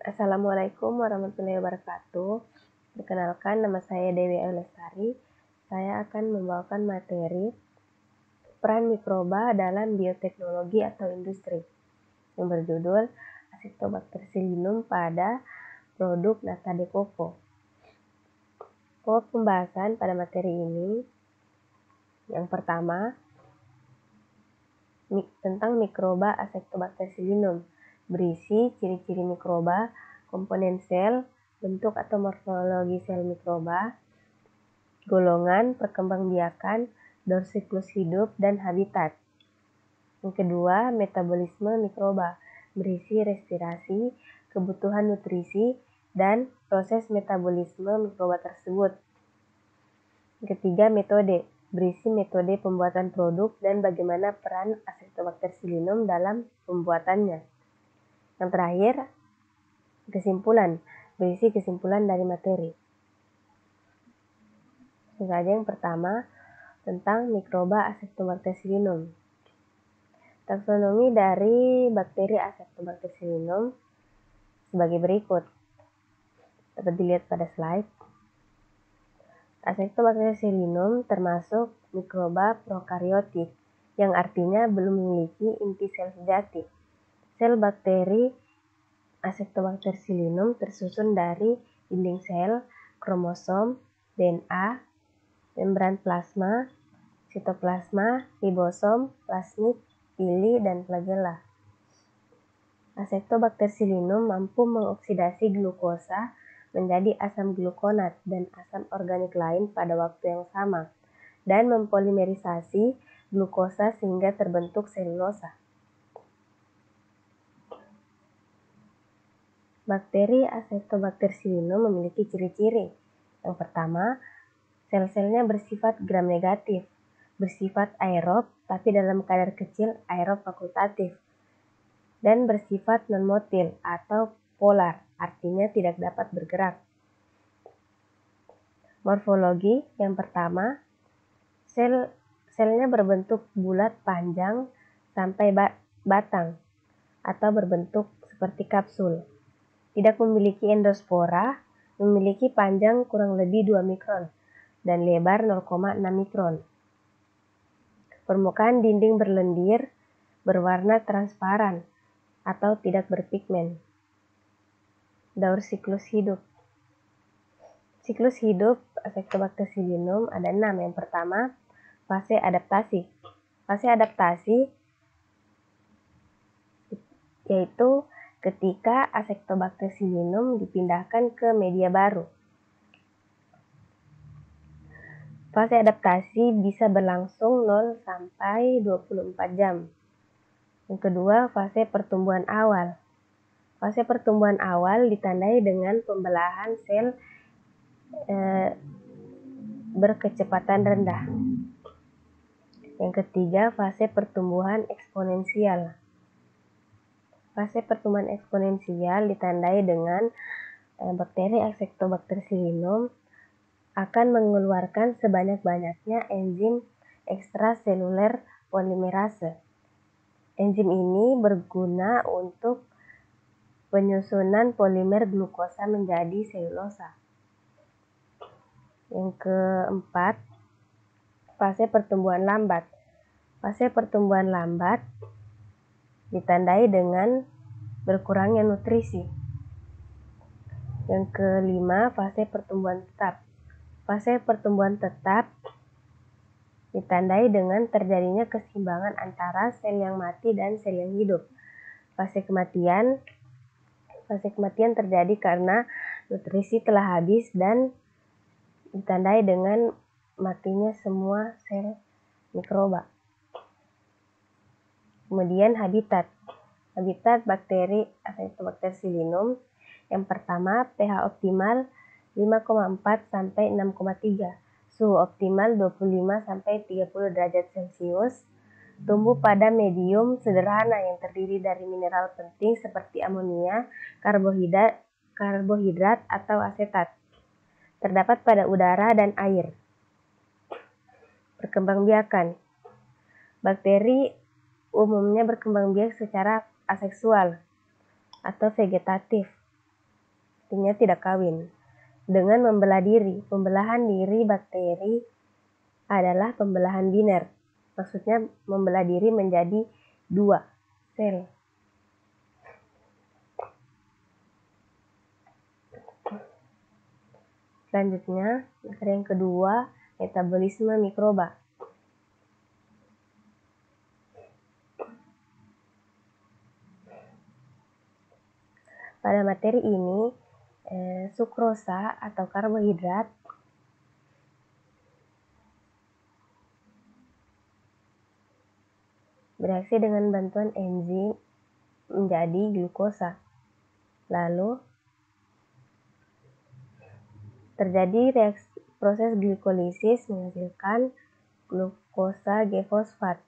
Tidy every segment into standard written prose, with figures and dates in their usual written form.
Assalamualaikum warahmatullahi wabarakatuh. Perkenalkan, nama saya Dewi Lestari. Saya akan membawakan materi peran mikroba dalam bioteknologi atau industri yang berjudul Acetobacter-Psyllinum pada produk nata de coco. Pokok pembahasan pada materi ini yang pertama tentang mikroba Acetobacter-Psyllinum, berisi ciri-ciri mikroba, komponen sel, bentuk atau morfologi sel mikroba, golongan, perkembangbiakan, daur siklus hidup, dan habitat. Yang kedua, metabolisme mikroba, berisi respirasi, kebutuhan nutrisi, dan proses metabolisme mikroba tersebut. Yang ketiga, metode, berisi metode pembuatan produk dan bagaimana peran Acetobacter-Psyllinum dalam pembuatannya. Yang terakhir, kesimpulan, berisi kesimpulan dari materi. Saja yang pertama, tentang mikroba Acetobacter-Psyllinum. Taksonomi dari bakteri Acetobacter-Psyllinum sebagai berikut. Dapat dilihat pada slide. Acetobacter-Psyllinum termasuk mikroba prokaryotik, yang artinya belum memiliki inti sel sejati. Sel bakteri Acetobacter-Psyllinum tersusun dari dinding sel, kromosom, DNA, membran plasma, sitoplasma, ribosom, plasmid, pili, dan flagella. Acetobacter-Psyllinum mampu mengoksidasi glukosa menjadi asam glukonat dan asam organik lain pada waktu yang sama, dan mempolimerisasi glukosa sehingga terbentuk selulosa. Bakteri Acetobacter-Psyllinum memiliki ciri-ciri. Yang pertama, sel-selnya bersifat gram-negatif, bersifat aerob tapi dalam kadar kecil aerob fakultatif, dan bersifat non-motil atau polar, artinya tidak dapat bergerak. Morfologi yang pertama, selnya berbentuk bulat panjang sampai batang atau berbentuk seperti kapsul. Tidak memiliki endospora, memiliki panjang kurang lebih 2 mikron dan lebar 0,6 mikron. Permukaan dinding berlendir, berwarna transparan atau tidak berpigmen. Daur siklus hidup. Siklus hidup Acetobacter-Psyllinum ada 6. Yang pertama, fase adaptasi. Fase adaptasi yaitu ketika Acetobacter-Psyllinum dipindahkan ke media baru. Fase adaptasi bisa berlangsung 0 sampai 24 jam. Yang kedua, fase pertumbuhan awal. Fase pertumbuhan awal ditandai dengan pembelahan sel berkecepatan rendah. Yang ketiga, fase pertumbuhan eksponensial. Fase pertumbuhan eksponensial ditandai dengan bakteri Acetobacter-Psyllinum akan mengeluarkan sebanyak-banyaknya enzim ekstraseluler polimerase. Enzim ini berguna untuk penyusunan polimer glukosa menjadi selulosa. Yang keempat, fase pertumbuhan lambat. Fase pertumbuhan lambat ditandai dengan berkurangnya nutrisi. Yang kelima, fase pertumbuhan tetap. Fase pertumbuhan tetap ditandai dengan terjadinya keseimbangan antara sel yang mati dan sel yang hidup. Fase kematian terjadi karena nutrisi telah habis dan ditandai dengan matinya semua sel mikroba. Kemudian habitat. Habitat bakteri Acetobacter-Psyllinum. Yang pertama, pH optimal 5,4 sampai 6,3. Suhu optimal 25 sampai 30 derajat Celcius. Tumbuh pada medium sederhana yang terdiri dari mineral penting seperti amonia, karbohidrat atau asetat. Terdapat pada udara dan air. Perkembangbiakan. Bakteri umumnya berkembang biak secara aseksual atau vegetatif. artinya tidak kawin. Dengan membelah diri, pembelahan diri bakteri adalah pembelahan biner. Maksudnya membelah diri menjadi 2 sel. Selanjutnya, materi yang kedua, metabolisme mikroba. Pada materi ini, sukrosa atau karbohidrat bereaksi dengan bantuan enzim menjadi glukosa. Lalu terjadi proses glikolisis menghasilkan glukosa G-fosfat.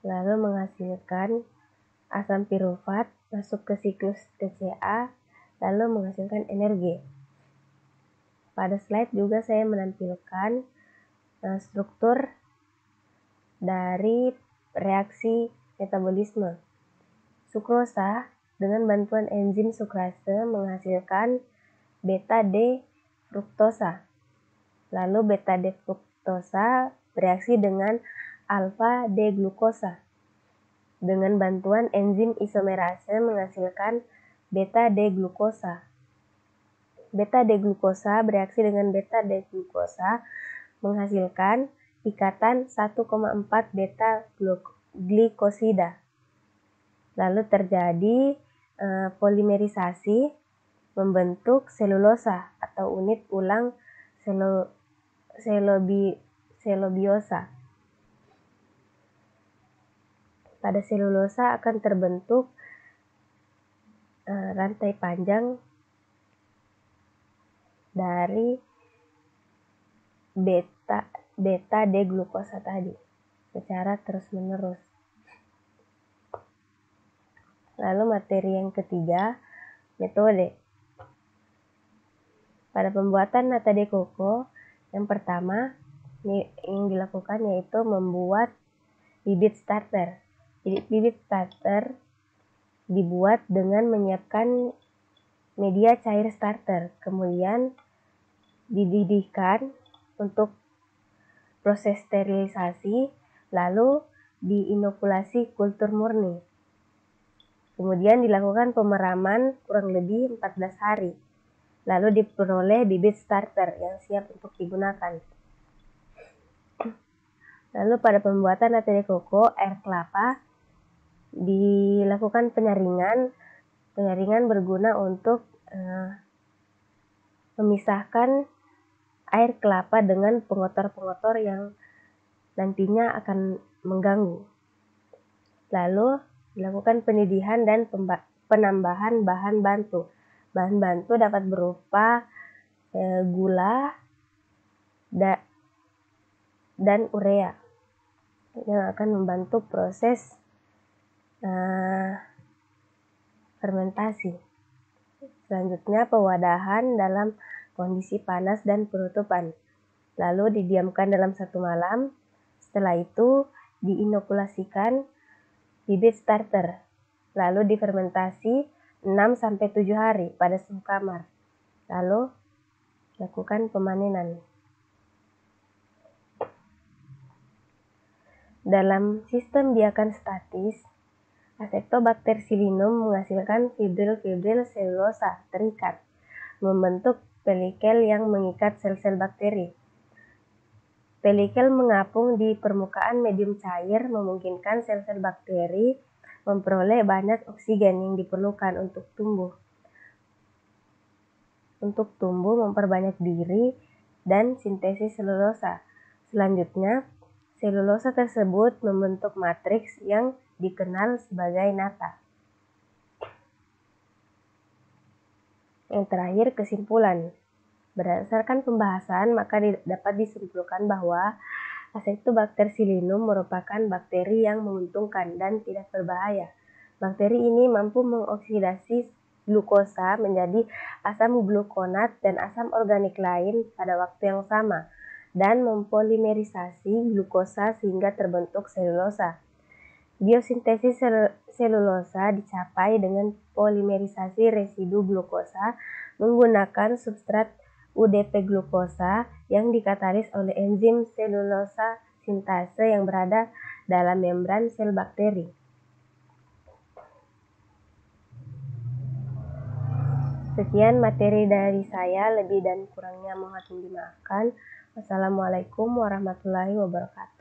Lalu menghasilkan asam pirufat masuk ke siklus TCA, lalu menghasilkan energi. Pada slide juga saya menampilkan struktur dari reaksi metabolisme. Sukrosa dengan bantuan enzim sukrase menghasilkan beta-D-fruktosa. Lalu beta-D-fruktosa bereaksi dengan alfa-D-glukosa. Dengan bantuan enzim isomerase menghasilkan beta-D-glukosa. Beta-D-glukosa bereaksi dengan beta-D-glukosa menghasilkan ikatan 1,4 beta-glikosida. Lalu terjadi polimerisasi membentuk selulosa atau unit ulang selobiosa. Pada selulosa akan terbentuk rantai panjang dari beta-D-glukosa tadi secara terus-menerus. Lalu materi yang ketiga, metode. Pada pembuatan nata de coco, yang pertama yang dilakukan yaitu membuat bibit starter. Jadi bibit starter dibuat dengan menyiapkan media cair starter, kemudian dididihkan untuk proses sterilisasi, lalu diinokulasi kultur murni. Kemudian dilakukan pemeraman kurang lebih 14 hari. Lalu diperoleh bibit starter yang siap untuk digunakan. Lalu pada pembuatan nata de coco, air kelapa dilakukan penyaringan. Penyaringan berguna untuk memisahkan air kelapa dengan pengotor-pengotor yang nantinya akan mengganggu. Lalu dilakukan pendidihan dan penambahan bahan bantu. Bahan bantu dapat berupa gula dan urea yang akan membantu proses fermentasi. Selanjutnya pewadahan dalam kondisi panas dan penutupan. Lalu didiamkan dalam 1 malam. Setelah itu diinokulasikan bibit starter. Lalu difermentasi 6-7 hari pada suhu kamar. Lalu lakukan pemanenan. Dalam sistem biakan statis, Acetobacter psilinum menghasilkan fibril-fibril selulosa terikat, membentuk pelikel yang mengikat sel-sel bakteri. Pelikel mengapung di permukaan medium cair, memungkinkan sel-sel bakteri memperoleh banyak oksigen yang diperlukan untuk tumbuh. Memperbanyak diri, dan sintesis selulosa. Selanjutnya, selulosa tersebut membentuk matriks yang dikenal sebagai nata. Yang terakhir, kesimpulan. Berdasarkan pembahasan, maka dapat disimpulkan bahwa Acetobacter psilinum merupakan bakteri yang menguntungkan dan tidak berbahaya. Bakteri ini mampu mengoksidasi glukosa menjadi asam glukonat dan asam organik lain pada waktu yang sama, dan mempolimerisasi glukosa sehingga terbentuk selulosa. Biosintesis selulosa dicapai dengan polimerisasi residu glukosa menggunakan substrat UDP glukosa yang dikatalis oleh enzim selulosa sintase yang berada dalam membran sel bakteri. Sekian materi dari saya, lebih dan kurangnya mohon dimaafkan. Wassalamualaikum warahmatullahi wabarakatuh.